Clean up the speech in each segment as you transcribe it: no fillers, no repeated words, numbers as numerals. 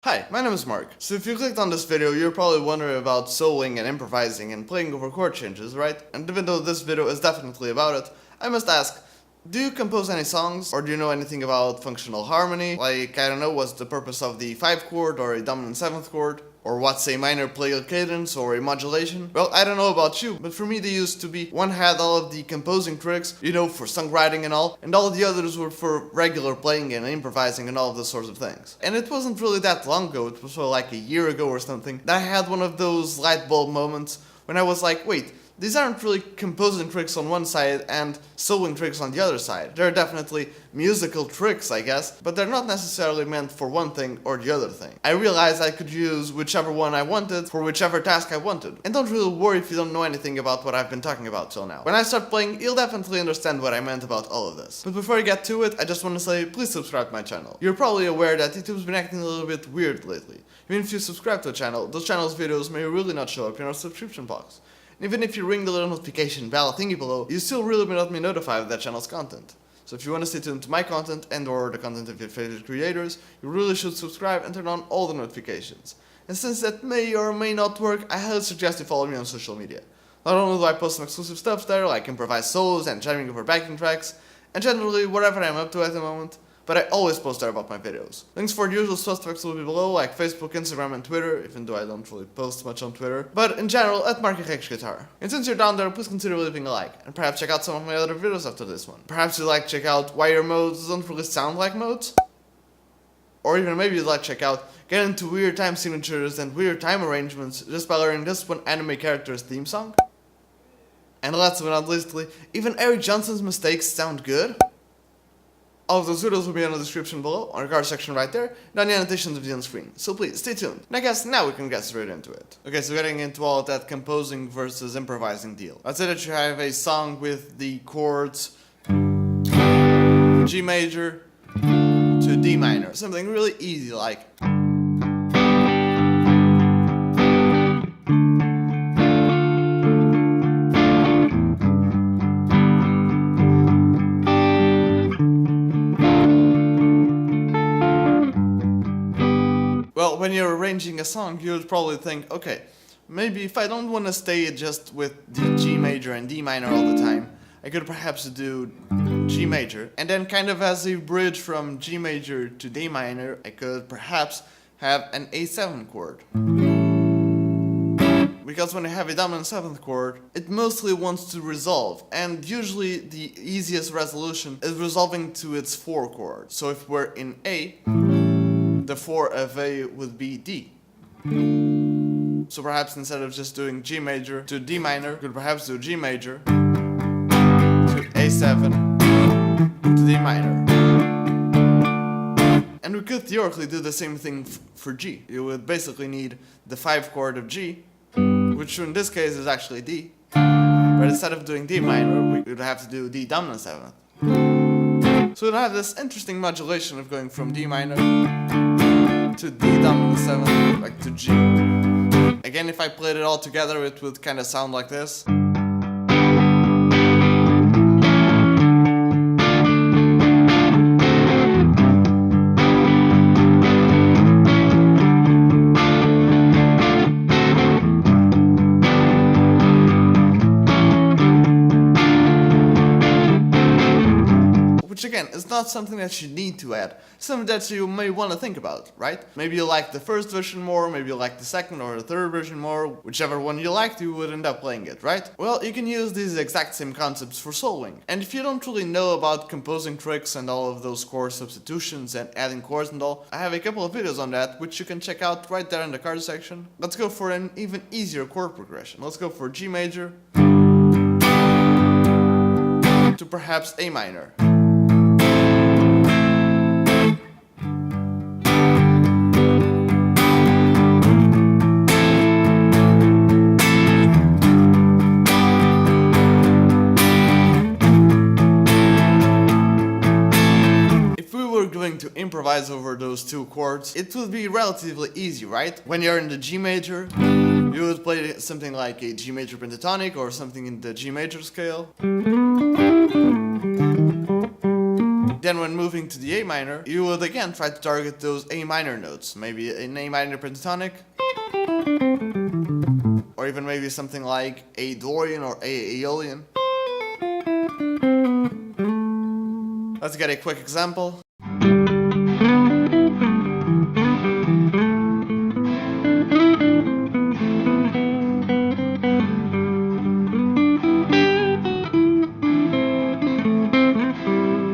Hi, my name is Mark. So if you clicked on this video, you're probably wondering about soloing and improvising and playing over chord changes, right? And even though this video is definitely about it, I must ask, do you compose any songs? Or do you know anything about functional harmony? Like, I don't know, what's the purpose of the 5th chord or a dominant 7th chord? Or what's a minor plagal cadence or a modulation? Well, I don't know about you, but for me they used to be, one had all of the composing tricks, you know, for songwriting and all the others were for regular playing and improvising and all of those sorts of things. And it wasn't really that long ago, it was sort of like a year ago or something, that I had one of those light bulb moments when I was like, wait, these aren't really composing tricks on one side and soloing tricks on the other side. They're definitely musical tricks, I guess, but they're not necessarily meant for one thing or the other thing. I realized I could use whichever one I wanted for whichever task I wanted. And don't really worry if you don't know anything about what I've been talking about till now. When I start playing, you'll definitely understand what I meant about all of this. But before I get to it, I just want to say, please subscribe to my channel. You're probably aware that YouTube's been acting a little bit weird lately. Even if you subscribe to the channel, those channel's videos may really not show up in our subscription box. Even if you ring the little notification bell thingy below, you still really may not be notified of that channel's content. So if you want to stay tuned to my content and or the content of your favorite creators, you really should subscribe and turn on all the notifications. And since that may or may not work, I highly suggest you follow me on social media. Not only do I post some exclusive stuff there, like improvised solos and jamming over backing tracks, and generally whatever I'm up to at the moment, but I always post there about my videos. Links for the usual suspects will be below, like Facebook, Instagram, and Twitter, even though I don't really post much on Twitter. But in general, at MarkyGuitar. And since you're down there, please consider leaving a like, and perhaps check out some of my other videos after this one. Perhaps you'd like to check out why your modes don't really sound like modes? Or even maybe you'd like to check out get into weird time signatures and weird time arrangements just by learning this one anime character's theme song? And last but not leastly, even Eric Johnson's mistakes sound good? All of those videos will be in the description below, on the card section right there, and on the annotations of the on screen. So please, stay tuned. And I guess now we can get straight into it. Okay, so getting into all of that composing versus improvising deal. Let's say that you have a song with the chords G major to D minor. Something really easy like well, when you're arranging a song, you would probably think, okay, maybe if I don't want to stay just with the G major and D minor all the time, I could perhaps do G major, and then kind of as a bridge from G major to D minor, I could perhaps have an A7 chord. Because when I have a dominant 7th chord, it mostly wants to resolve, and usually the easiest resolution is resolving to its 4 chord. So if we're in A, the 4 of A would be D. So perhaps instead of just doing G major to D minor, we could perhaps do G major to A7 to D minor. And we could theoretically do the same thing for G. You would basically need the 5th chord of G, which in this case is actually D. But instead of doing D minor, we would have to do D dominant 7th. So we'd have this interesting modulation of going from D minor to D dominant 7th, like to G. Again, if I played it all together, it would kind of sound like this. Which again, is not something that you need to add, something that you may want to think about, right? Maybe you like the first version more, maybe you like the second or the third version more, whichever one you liked, you would end up playing it, right? Well, you can use these exact same concepts for soloing. And if you don't really know about composing tricks and all of those chord substitutions and adding chords and all, I have a couple of videos on that, which you can check out right there in the card section. Let's go for an even easier chord progression. Let's go for G major to perhaps A minor. To improvise over those two chords, it would be relatively easy, right? When you're in the G major, you would play something like a G major pentatonic or something in the G major scale. then when moving to the A minor, you would again try to target those A minor notes. Maybe an A minor pentatonic, or even maybe something like A Dorian or A Aeolian. Let's get a quick example.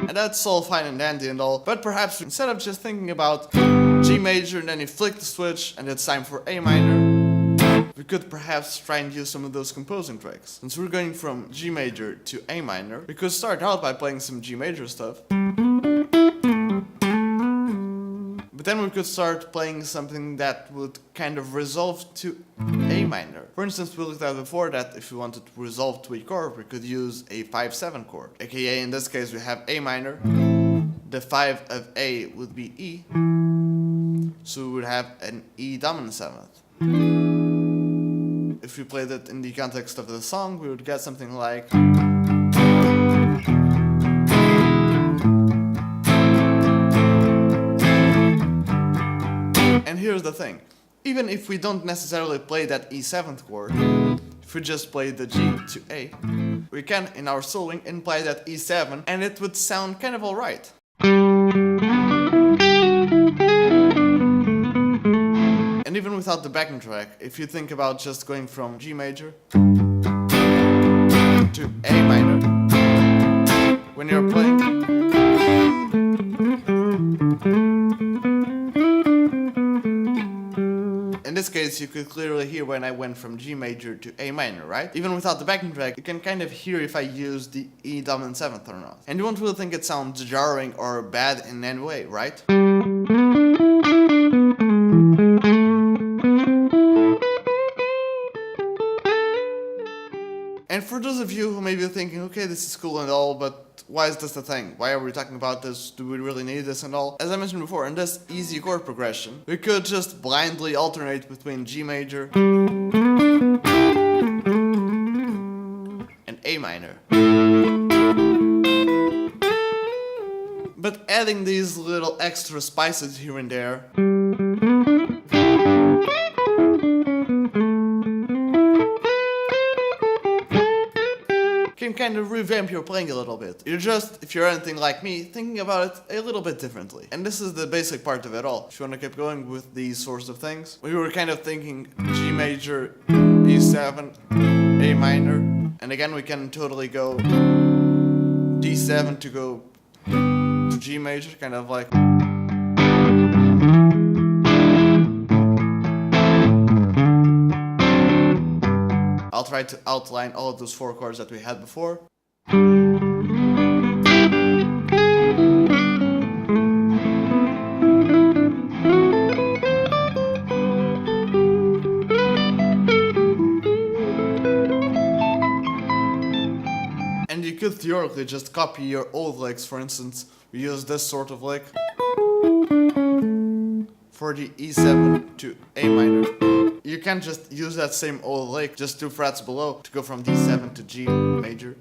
And that's all fine and dandy and all, but perhaps instead of just thinking about G major and then you flick the switch and it's time for A minor, we could perhaps try and use some of those composing tricks. Since we're going from G major to A minor, we could start out by playing some G major stuff. But then we could start playing something that would kind of resolve to A minor. For instance, we looked at before that if we wanted to resolve to a chord, we could use a 5-7 chord. AKA in this case we have A minor, the 5 of A would be E, so we would have an E dominant 7th. If we played it in the context of the song, we would get something like... And here's the thing, even if we don't necessarily play that E7th chord, if we just play the G to A, we can, in our soloing, imply that E7 and it would sound kind of alright. And even without the backing track, if you think about just going from G major to A minor, when you're playing, in this case, you could clearly hear when I went from G major to A minor, right? Even without the backing track, you can kind of hear if I use the E dominant 7th or not. And you won't really think it sounds jarring or bad in any way, right? And for those of you who may be thinking, okay, this is cool and all, but why is this a thing? Why are we talking about this? Do we really need this and all? As I mentioned before, in this easy chord progression, we could just blindly alternate between G major and A minor. But adding these little extra spices here and there can kind of revamp your playing a little bit. You're just, if you're anything like me, thinking about it a little bit differently. And this is the basic part of it all. If you want to keep going with these sorts of things, we were kind of thinking G major, E7, A minor, and again we can totally go D7 to go to G major, kind of like... I'll try to outline all of those 4 chords that we had before. And you could theoretically just copy your old licks. For instance, we use this sort of lick for the E7 to A minor. You can just use that same old lick, just 2 frets below, to go from D7 to G major.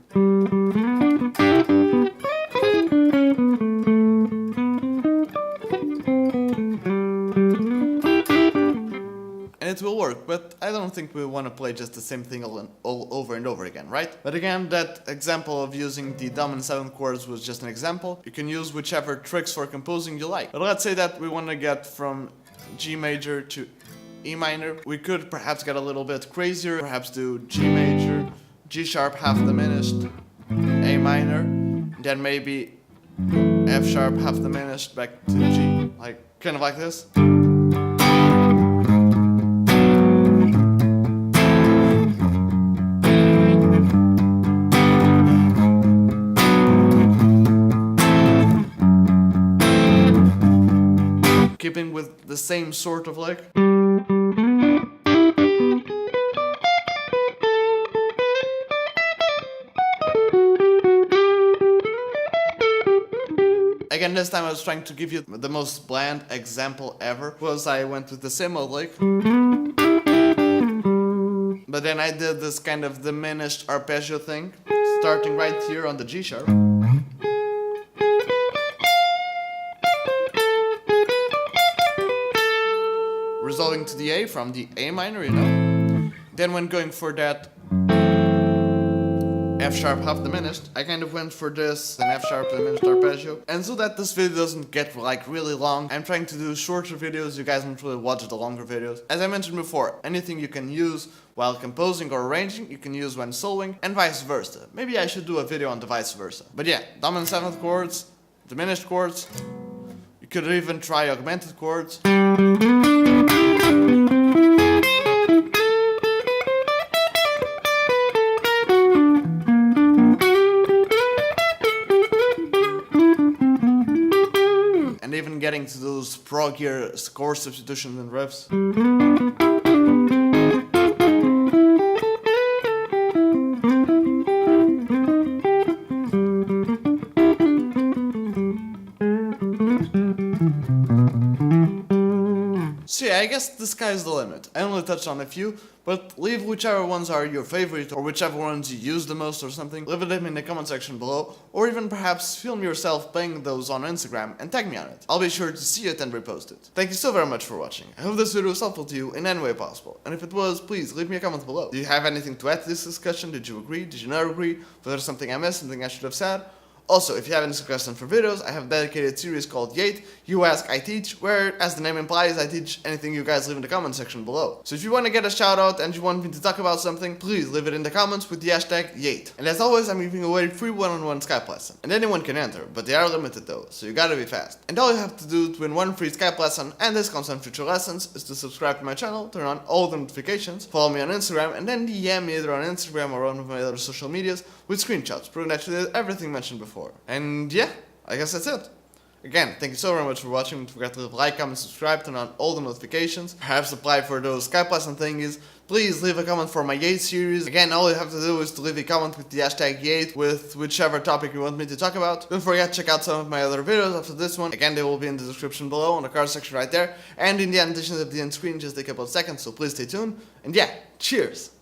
And it will work, but I don't think we want to play just the same thing all over and over again, right? But again, that example of using the dominant 7th chords was just an example. You can use whichever tricks for composing you like. But let's say that we want to get from G major to E minor. We could perhaps get a little bit crazier, perhaps do G major, G sharp half diminished, A minor, then maybe F sharp half diminished back to G, like kind of like this. Keeping with the same sort of lick. Again, this time I was trying to give you the most bland example ever, because I went with the same old lick. But then I did this kind of diminished arpeggio thing, starting right here on the G sharp. resolving to the A from the A minor, you know. Then when going for that F sharp half diminished, I kind of went for this an F sharp diminished arpeggio. And so that this video doesn't get like really long, I'm trying to do shorter videos. You guys don't really watch the longer videos. As I mentioned before, anything you can use while composing or arranging, you can use when soloing, and vice versa. Maybe I should do a video on the vice versa. But yeah, dominant 7th chords, diminished chords. You could even try augmented chords. And even getting to those proggier chord substitutions and riffs. So yeah, I guess the sky's the limit. I only touched on a few, but leave whichever ones are your favorite or whichever ones you use the most or something. Leave them in the comment section below, or even perhaps film yourself playing those on Instagram and tag me on it. I'll be sure to see it and repost it. Thank you so very much for watching. I hope this video was helpful to you in any way possible, and if it was, please leave me a comment below. Do you have anything to add to this discussion? Did you agree? Did you not agree? Was there something I missed? Something I should have said? Also, if you have any suggestions for videos, I have a dedicated series called Yate, You Ask, I Teach, where, as the name implies, I teach anything you guys leave in the comment section below. So if you want to get a shout out and you want me to talk about something, please leave it in the comments with the hashtag Yate. And as always, I'm giving away a free one-on-one Skype lesson. And anyone can enter, but they are limited though, so you gotta be fast. And all you have to do to win one free Skype lesson and discounts on future lessons is to subscribe to my channel, turn on all the notifications, follow me on Instagram, and then DM me either on Instagram or one of my other social medias with screenshots proving that you did everything mentioned before. And yeah, I guess that's it. Again, thank you so very much for watching. Don't forget to leave a like, comment, subscribe, turn on all the notifications. Perhaps apply for those Skype lesson thingies. Please leave a comment for my Yate series. Again, all you have to do is to leave a comment with the hashtag Yate with whichever topic you want me to talk about. Don't forget to check out some of my other videos after this one. Again, they will be in the description below on the card section right there. And in the annotations of the end screen, just take about a second, so please stay tuned. And yeah, cheers!